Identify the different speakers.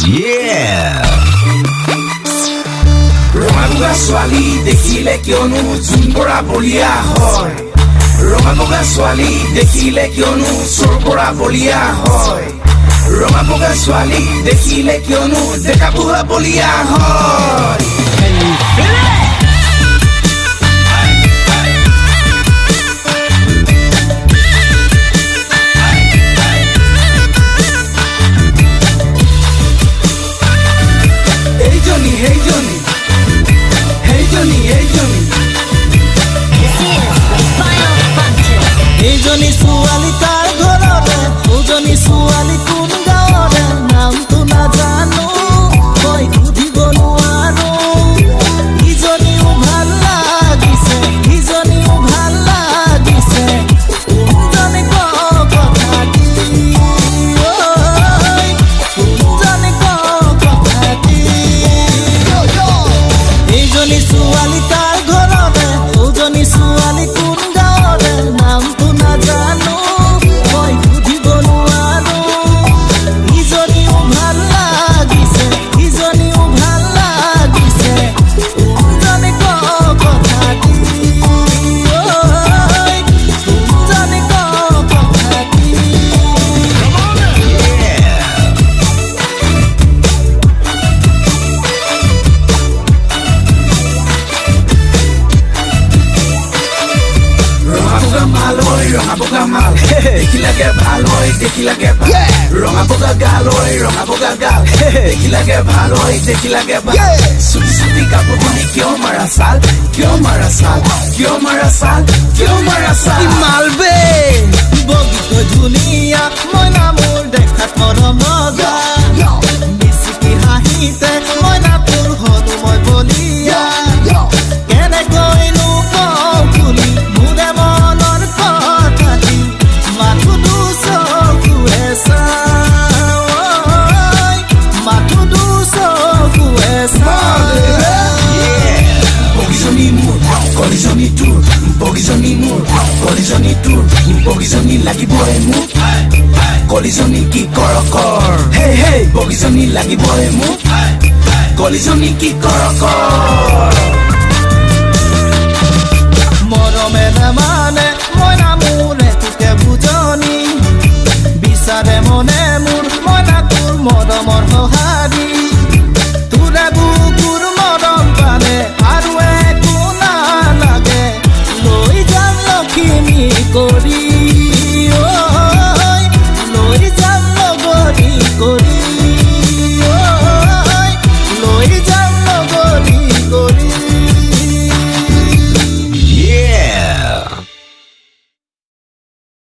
Speaker 1: Yeah!
Speaker 2: ৰঙা বগা ছোৱালী দেখিলে কিয়নো জোন পৰা বলিয়া হয় ৰঙা বগা ছোৱালী দেখিলে কিয়নো চোৰ পৰা বলিয়া হয় ৰঙা বগা ছোৱালী দেখিলে কিয়নো ডেকা বুঢ়া বলিয়া হয়
Speaker 3: এইজনী ছোৱালী কাৰ ঘৰৰে ওজনী ছোৱালী কোন গাঁৱৰে নামটো নাজানো মই সুধিব নোৱাৰো ইজনীও ভাল লাগিছে ইজনীও ভাল লাগিছে কোনজনী কথা দি কোনজনী কথা দি এইজনী ছোৱালী কাৰ ঘৰৰে ওজনী ছোৱালী কোন গাঁৱৰে নামটো নাজানো মই সুধিব নোৱাৰো ইজনীও ভাল লাগিছে ইজনীও ভাল লাগিছে কোনজনী কথা দি কোনজনী কথা দি
Speaker 2: ৰঙা বগা মাল দেখিলাগে ভাল হয় দেখিলাগে ভাল ৰঙা বগা গাল হয় ৰঙা বগা গাল দেখিলাগে ভাল হয় দেখিলাগে ভাল চুটি চুটি কাপোৰ পিন্ধি কিয় মাৰা ছাল কিয় মাৰা ছাল কিয় মাৰা ছাল কিয় মাৰা ছাল
Speaker 3: মালবে বগীটো ধুনীয়া মইনা মোৰ দেখাত মৰম লগা মিচিকি হাঁহিতে মইনা তোৰ হলো মই বলিয়া কেনেকৈনো কওঁ বুলি মোৰে মনৰ কথাটি মাথো দুচকুৱে চাওঁ মাথো দুচকুৱে
Speaker 2: বগীজনী মোৰ কলিজনী তোৰ বগীজনী মোৰ কলিজনী তোৰ বগীজনী লাগিবই মোক কলিজনী কি কৰ কৰ হে হে বগীজনী লাগিবই মোক কলিজনী কি কৰ কৰ
Speaker 3: মৰমে নামানে মইনা মোৰে তোকে বুজনি বিচাৰে মনে